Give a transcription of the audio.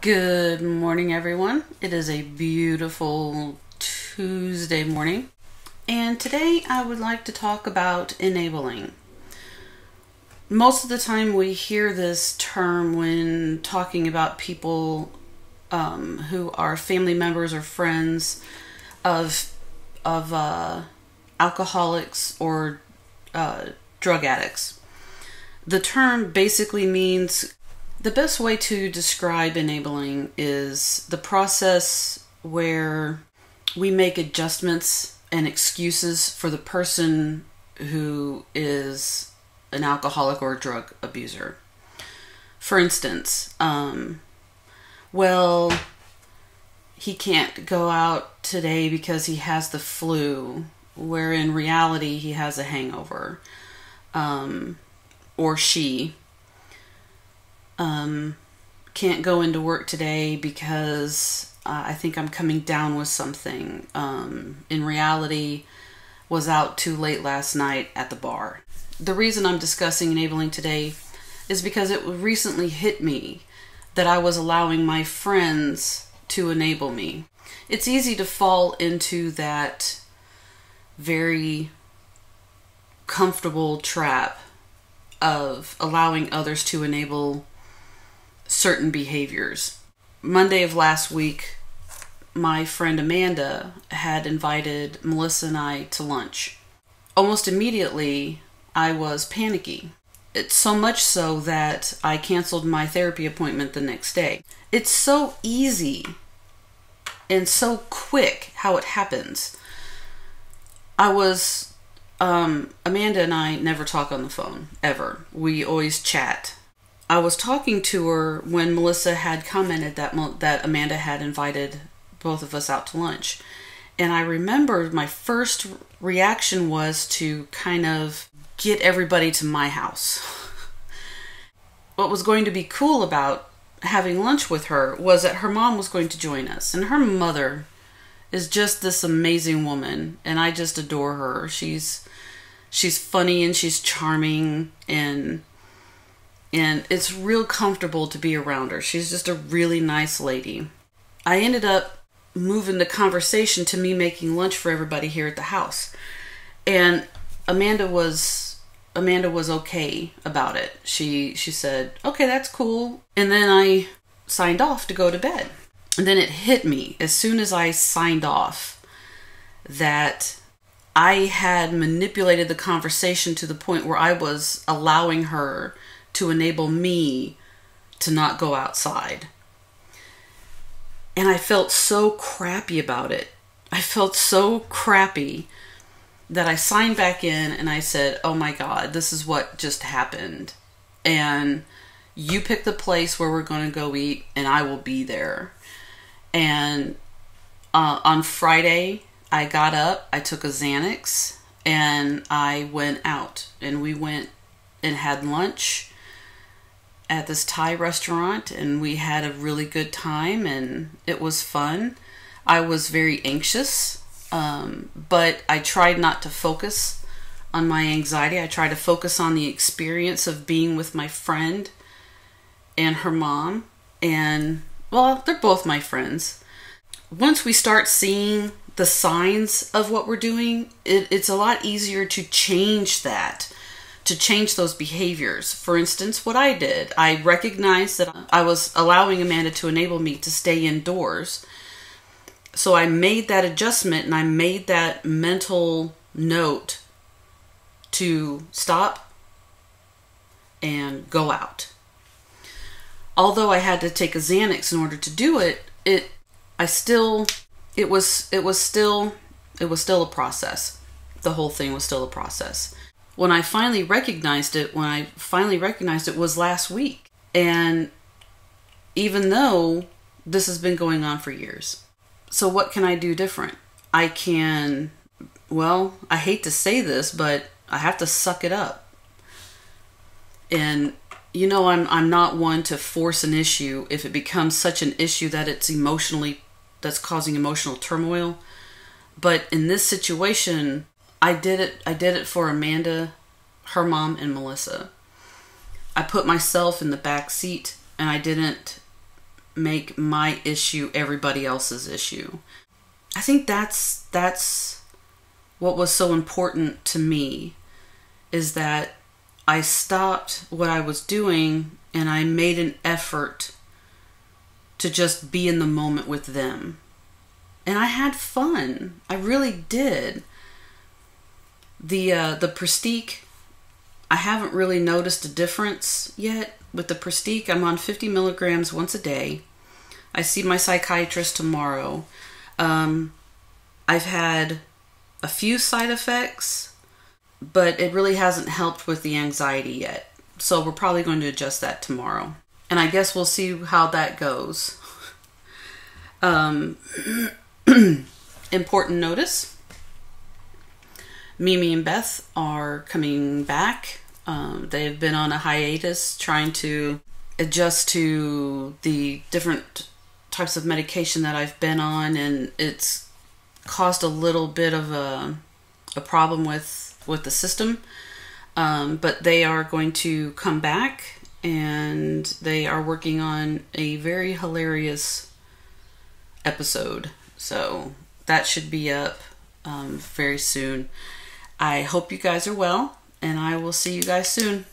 Good morning, everyone. It is a beautiful Tuesday morning, and today I would like to talk about enabling. Most of the time we hear this term when talking about people who are family members or friends of alcoholics or drug addicts. The term basically means, the best way to describe enabling is the process where we make adjustments and excuses for the person who is an alcoholic or a drug abuser. For instance, well, he can't go out today because he has the flu, where in reality he has a hangover. Or she can't go into work today because I think I'm coming down with something. In reality, was out too late last night at the bar. The reason I'm discussing enabling today is because it recently hit me that I was allowing my friends to enable me. It's easy to fall into that very comfortable trap of allowing others to enable certain behaviors. Monday of last week, my friend Amanda had invited Melissa and I to lunch. Almost immediately, I was panicky. It's so much so that I canceled my therapy appointment the next day. It's so easy and so quick how it happens. Amanda and I never talk on the phone, ever. We always chat. I was talking to her when Melissa had commented that Amanda had invited both of us out to lunch. And I remember my first reaction was to kind of get everybody to my house. What was going to be cool about having lunch with her was that her mom was going to join us. And her mother is just this amazing woman, and I just adore her. She's funny and she's charming, and it's real comfortable to be around her. She's just a really nice lady. I ended up moving the conversation to me making lunch for everybody here at the house. And Amanda was okay about it. She said, "Okay, that's cool." And then I signed off to go to bed. And then it hit me as soon as I signed off that I had manipulated the conversation to the point where I was allowing her to enable me to not go outside. And I felt so crappy about it. I felt so crappy that I signed back in and I said, "Oh my God, this is what just happened. And you pick the place where we're going to go eat and I will be there." And on Friday, I got up, I took a Xanax, and I went out. And we went and had lunch at this Thai restaurant, and we had a really good time, and it was fun. I was very anxious, but I tried not to focus on my anxiety. I tried to focus on the experience of being with my friend and her mom, and, well, they're both my friends. Once we start seeing the signs of what we're doing, it's a lot easier to change that, to change those behaviors. For instance, what I did, I recognized that I was allowing Amanda to enable me to stay indoors. So I made that adjustment and I made that mental note to stop and go out. Although I had to take a Xanax in order to do it, it was still a process. The whole thing was still a process. When I finally recognized it was last week. And even though this has been going on for years. So what can I do different? I hate to say this, but I have to suck it up. And I'm not one to force an issue if it becomes such an issue that that's causing emotional turmoil. But in this situation, I did it for Amanda, her mom, and Melissa. I put myself in the back seat and I didn't make my issue everybody else's issue. I think that's what was so important to me, is that I stopped what I was doing and I made an effort to just be in the moment with them. And I had fun. I really did. The Prestique, I haven't really noticed a difference yet with the Prestique. I'm on 50 milligrams once a day. I see my psychiatrist tomorrow. I've had a few side effects, but it really hasn't helped with the anxiety yet. So we're probably going to adjust that tomorrow. And I guess we'll see how that goes. Important notice. Mimi and Beth are coming back. They've been on a hiatus trying to adjust to the different types of medication that I've been on, and it's caused a little bit of a problem with the system. But they are going to come back, and they are working on a very hilarious episode. So that should be up very soon. I hope you guys are well, and I will see you guys soon.